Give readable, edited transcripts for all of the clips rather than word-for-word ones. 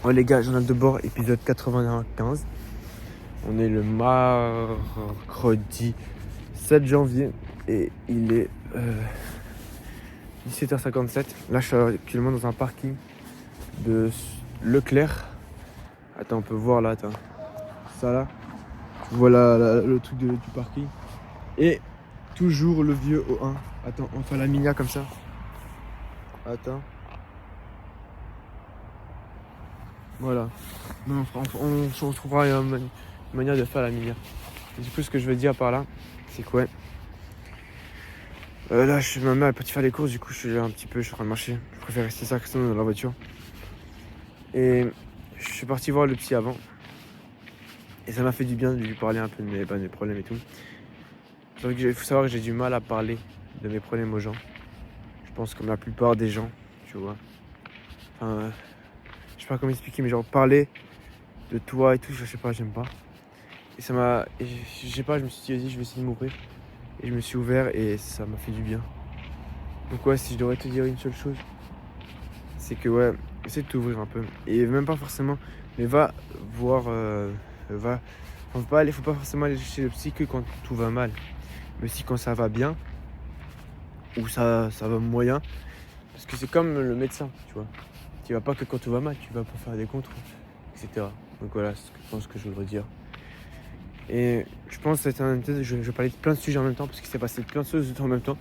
Oh les gars, journal de bord, épisode 95. On est le mercredi 7 janvier et il est 17h57. Là, je suis actuellement dans un parking de Leclerc. Attends, on peut voir là, attends. Ça là. Voilà le truc du parking. Et toujours le vieux O1. Attends, on fait la minia comme ça. Attends. Voilà. Non, on trouvera une manière de faire la minia. Du coup, ce que je veux dire par là, c'est que ouais. Là, ma mère est partie faire les courses, du coup, je suis en train de marcher. Je préfère rester ça que sinon dans la voiture. Et je suis parti voir le psy avant. Et ça m'a fait du bien de lui parler un peu de mes problèmes et tout. Il faut savoir que j'ai du mal à parler de mes problèmes aux gens. Je pense comme la plupart des gens, tu vois. Enfin, je sais pas comment expliquer, mais genre parler de toi et tout, je sais pas, j'aime pas. Et ça m'a. Je sais pas, je me suis dit, vas-y, je vais essayer de m'ouvrir. Et je me suis ouvert et ça m'a fait du bien. Donc ouais, si je devrais te dire une seule chose, c'est que ouais, essaie de t'ouvrir un peu. Et même pas forcément, mais va voir, faut pas forcément aller chez le psy que quand tout va mal. Mais aussi quand ça va bien, ou ça va moyen. Parce que c'est comme le médecin, tu vois. Tu vas pas que quand tout va mal, tu vas pour faire des contrôles, etc. Donc voilà, c'est ce que je pense que je voudrais dire. Et je pense que je vais parler de plein de sujets en même temps, parce qu'il s'est passé plein de choses en même temps.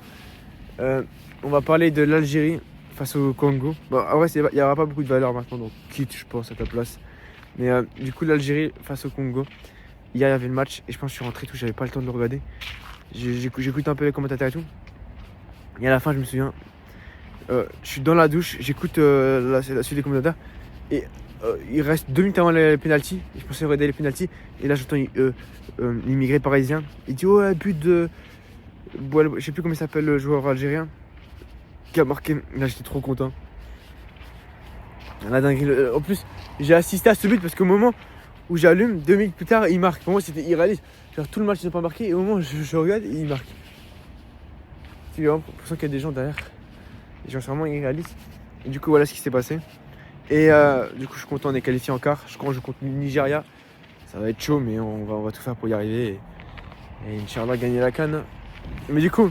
On va parler de l'Algérie face au Congo. Bon, en vrai, il n'y aura pas beaucoup de valeur maintenant, donc quitte, je pense, à ta place. Mais du coup, l'Algérie face au Congo. Hier, il y avait le match et je pense que je suis rentré tout, j'avais pas le temps de le regarder. J'écoute un peu les commentateurs et tout. Et à la fin, je me souviens, je suis dans la douche, j'écoute la suite des commentateurs. Et il reste 2 minutes avant les pénaltys. Je pensais regarder les pénaltys. Et là, j'entends l'immigré parisien. Il dit, ouais, but de. Je sais plus comment il s'appelle le joueur algérien qui a marqué. Là, j'étais trop content. La dinguerie. En plus, j'ai assisté à ce but parce qu'au moment où j'allume, 2 minutes plus tard, il marque. Pour moi, c'était irréaliste. Genre, tout le match, ils n'ont pas marqué. Et au moment où je regarde, il marque. J'ai l'impression qu'il y a des gens derrière. Les gens sont vraiment irréalistes. Et du coup, voilà ce qui s'est passé. Et du coup, je suis content, on est qualifié en quart. Je crois que je compte Nigeria. Ça va être chaud, mais on va tout faire pour y arriver. Et Inch'Allah, gagner la CAN. Mais du coup,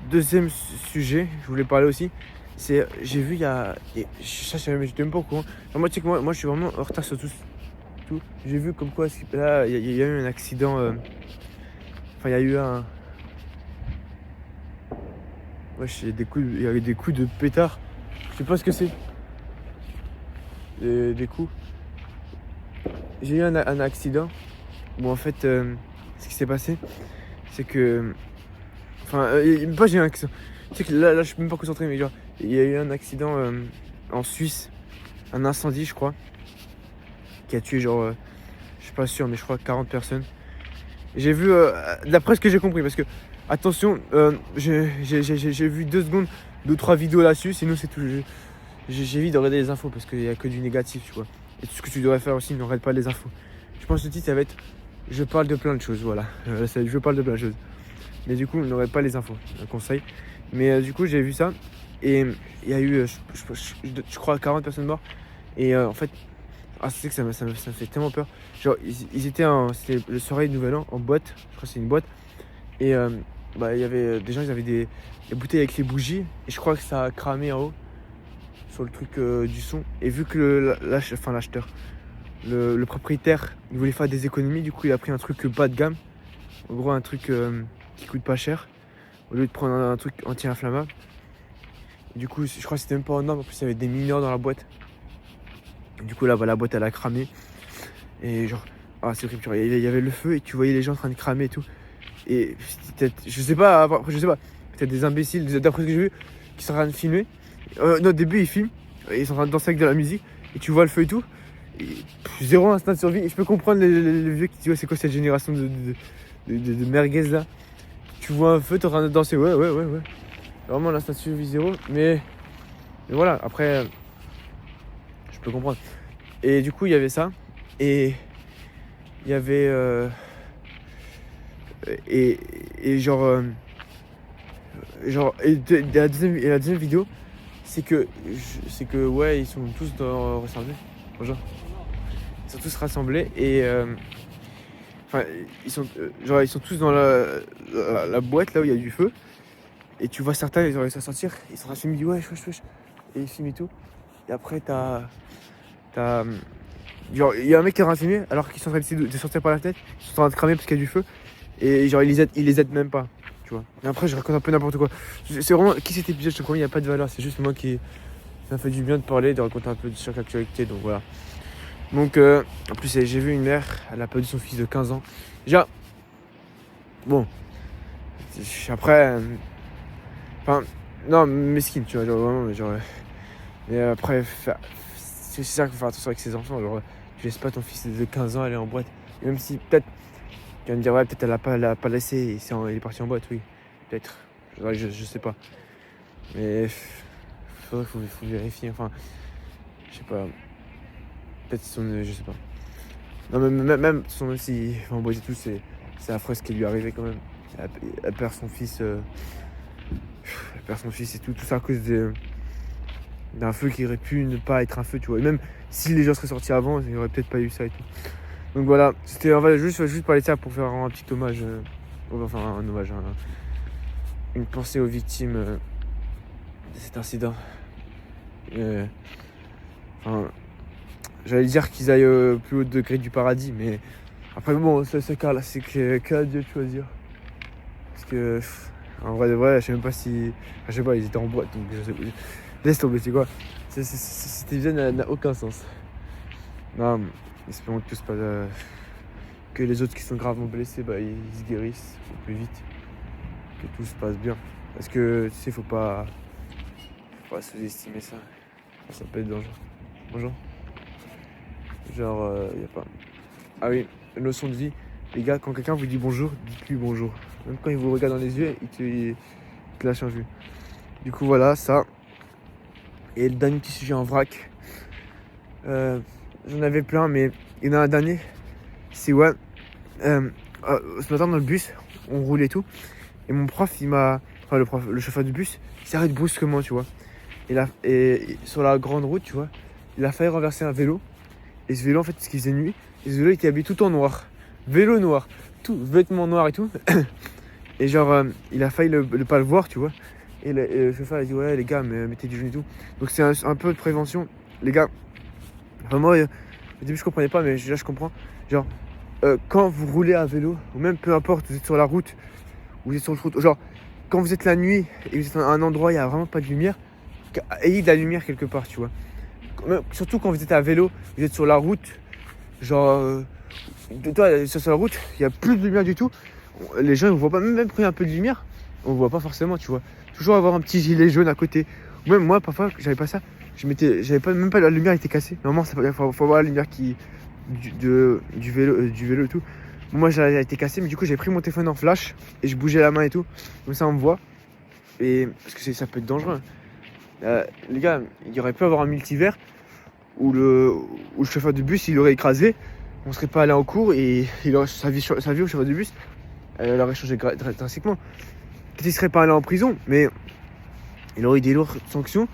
deuxième sujet, je voulais parler aussi. C'est, j'ai vu il y a. Ça, j'étais même pas au courant. Enfin, moi, tu sais que moi, je suis vraiment en retard sur tout. J'ai vu comme quoi, là, il y a eu un accident. Enfin, il y a eu un. Ouais, il y a eu des coups de pétard. Je sais pas ce que c'est. Des coups. J'ai eu un accident où en fait, ce qui s'est passé, c'est que. Enfin, pas j'ai eu un accident. Tu sais que là, je suis même pas concentré, mais genre, il y a eu un accident en Suisse, un incendie, je crois, qui a tué genre, je suis pas sûr, mais je crois 40 personnes. J'ai vu, d'après ce que j'ai compris, parce que, attention, j'ai vu 2 secondes, 2-3 vidéos là-dessus, sinon c'est tout. J'évite de regarder les infos parce qu'il n'y a que du négatif, tu vois. Et tout ce que tu devrais faire aussi, ne regarde pas les infos. Je pense que le titre, ça va être je parle de plein de choses, voilà. Je parle de plein de choses. Mais du coup, ne regarde pas les infos, un conseil. Mais du coup, j'ai vu ça. Et il y a eu, je crois, 40 personnes mortes. Et en fait, c'est que ça me fait tellement peur. Genre, ils étaient c'était le soirée de Nouvel An en boîte. Je crois que c'est une boîte. Et il y avait des gens, ils avaient des bouteilles avec les bougies. Et je crois que ça a cramé en haut sur le truc du son. Et vu que l'acheteur, le propriétaire, il voulait faire des économies, du coup il a pris un truc bas de gamme. En gros un truc qui coûte pas cher, au lieu de prendre un truc anti-inflammable. Et du coup je crois que c'était même pas en norme, en plus il y avait des mineurs dans la boîte. Et du coup là la boîte elle a cramé. Et genre, c'est horrible, il y avait le feu et tu voyais les gens en train de cramer et tout. Et je sais pas, peut-être des imbéciles, d'après ce que j'ai vu, qui sont en train de filmer. Non, au début ils filment, ils sont en train de danser avec de la musique, et tu vois le feu et tout. Et, zéro instinct de survie. Et je peux comprendre les vieux qui disent ouais, c'est quoi cette génération de merguez là. Tu vois un feu, t'es en train de danser, ouais. Vraiment l'instinct de survie zéro, mais voilà, après, je peux comprendre. Et du coup, il y avait ça, et il y avait. Et genre. Et la deuxième vidéo, c'est que ouais, ils sont tous rassemblés. Bonjour. Ils sont tous rassemblés et enfin, ils sont tous dans la boîte là où il y a du feu. Et tu vois certains, ils ont réussi à sortir. Ils sont en train de filmer, ils disent wesh. Et ils filment et tout. Et après, genre, il y a un mec qui est en train de filmer alors qu'ils sont en train d'essayer de sortir par la fenêtre. Ils sont en train de cramer parce qu'il y a du feu. Et genre, ils les aident même pas. Tu vois. Et après, je raconte un peu n'importe quoi. C'est vraiment, qui cet épisode, je te promets, il n'y a pas de valeur. C'est juste moi qui. Ça me fait du bien de parler, de raconter un peu de chaque actualité. Donc voilà. Donc, en plus, j'ai vu une mère, elle a perdu son fils de 15 ans. Déjà, bon. Après. Enfin, non, mesquine, tu vois, genre vraiment, mais après, c'est ça qu'il faut faire attention avec ses enfants, genre, tu laisses pas ton fils de 15 ans aller en boîte, et même si peut-être, tu vas me dire, ouais, peut-être elle a pas laissé, et il est parti en boîte, oui, peut-être, je sais pas, mais faut vérifier, enfin, je sais pas, peut-être je sais pas, non, même s'il va en boîte et tout, c'est affreux ce qui lui est arrivé quand même, elle perd son fils, et tout ça à cause d'un feu qui aurait pu ne pas être un feu, tu vois. Et même si les gens seraient sortis avant, il n'y aurait peut-être pas eu ça et tout. Donc voilà, c'était en fait juste parler de ça pour faire un petit hommage, enfin un hommage, une pensée aux victimes de cet incident. Enfin, j'allais dire qu'ils aillent au plus haut degré du paradis, mais après bon, ce cas-là, c'est qu'à Dieu de choisir. Parce que en vrai de vrai, je sais même pas si, je sais pas, ils étaient en boîte, donc je sais pas. Laisse tomber, c'est quoi. Cet épisode n'a aucun sens. Non, espérons que tout se passe. Que les autres qui sont gravement blessés, ils se guérissent au plus vite. Que tout se passe bien. Parce que tu sais, faut pas sous-estimer ça. Ça peut être dangereux. Bonjour. Genre, y a pas. Ah oui, une leçon de vie. Les gars, quand quelqu'un vous dit bonjour, dites-lui bonjour. Même quand il vous regarde dans les yeux, il te lâche un vue. Du coup, voilà, ça. Et le dernier petit sujet en vrac, j'en avais plein, mais il y en a un dernier. C'est ouais, ce matin dans le bus, on roule et tout, et mon prof, le chauffeur du bus, il s'arrête brusquement, tu vois. Et sur la grande route, tu vois, il a failli renverser un vélo. Et ce vélo, en fait, ce qu'il faisait nuit, et ce vélo, il était habillé tout en noir, vélo noir, tout, vêtements noirs et tout. Et genre, il a failli pas le voir, tu vois. Et le chauffeur a dit ouais les gars, mettez du jaune et tout. Donc c'est un peu de prévention. Les gars, vraiment, au début je comprenais pas, mais là je comprends. Genre, quand vous roulez à vélo, ou même peu importe, vous êtes sur la route, ou vous êtes sur le route, genre, quand vous êtes la nuit et vous êtes à un endroit où il n'y a vraiment pas de lumière, ayez de la lumière quelque part, tu vois. Surtout quand vous êtes à vélo, vous êtes sur la route, genre, toi sur la route, il n'y a plus de lumière du tout. Les gens ils ne voient pas, même quand il y a un peu de lumière, on ne voit pas forcément, tu vois. Toujours avoir un petit gilet jaune à côté. Ou même moi, parfois, j'avais pas ça. Même pas la lumière était cassée. Normalement, il faut avoir la lumière du vélo et tout. Moi, elle a été cassée, mais du coup, j'ai pris mon téléphone en flash et je bougeais la main et tout. Comme ça, on me voit. Et parce que ça peut être dangereux. Les gars, il aurait pu avoir un multivers où le chauffeur du bus, il aurait écrasé. On serait pas allé en cours et sa vie au chauffeur du bus, elle aurait changé drastiquement. Peut-être qu'il serait pas allé en prison, mais il aurait eu des lourdes sanctions.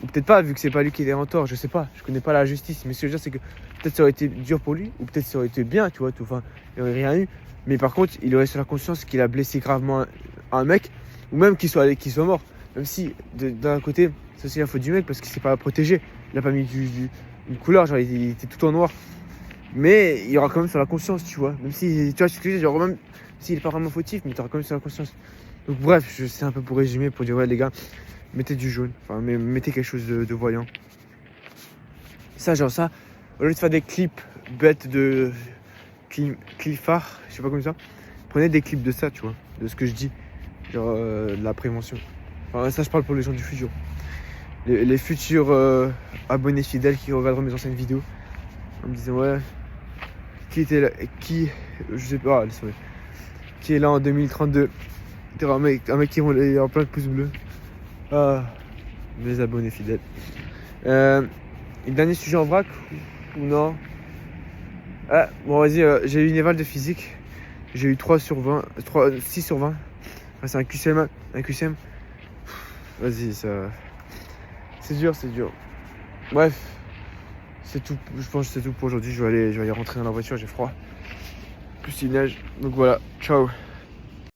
Ou peut-être pas, vu que c'est pas lui qui est en tort, je sais pas, je connais pas la justice. Mais ce que je veux dire, c'est que peut-être ça aurait été dur pour lui, ou peut-être ça aurait été bien, tu vois, tout. Enfin, il aurait rien eu. Mais par contre, il aurait sur la conscience qu'il a blessé gravement un mec, ou même qu'il soit mort. Même si, d'un côté, c'est aussi la faute du mec, parce qu'il s'est pas protégé. Il a pas mis une couleur, genre il était tout en noir. Mais il y aura quand même sur la conscience, tu vois. Même si, tu vois, ce que je dis, genre même s'il est pas vraiment fautif, mais il aura quand même sur la conscience. Donc bref, c'est un peu pour résumer, pour dire ouais les gars, mettez du jaune, enfin mettez quelque chose de voyant. Ça, genre ça, au lieu de faire des clips bêtes de cliffard, je sais pas comme ça, prenez des clips de ça, tu vois, de ce que je dis, genre de la prévention. Enfin ça je parle pour les gens du futur. Les futurs abonnés fidèles qui regarderont mes anciennes vidéos en me disant ouais, qui était là, je sais pas, qui est là en 2032. Un mec qui est en plein de pouces bleus. Ah, mes abonnés fidèles. Le dernier sujet en vrac ou non? Ah, bon vas-y, j'ai eu une éval de physique. J'ai eu 3 sur 20, 6 sur 20. Enfin, c'est un QCM. Vas-y, ça... C'est dur, c'est dur. Bref, c'est tout. Je pense que c'est tout pour aujourd'hui. Je vais aller rentrer dans la voiture, j'ai froid. En plus il neige. Donc voilà, ciao.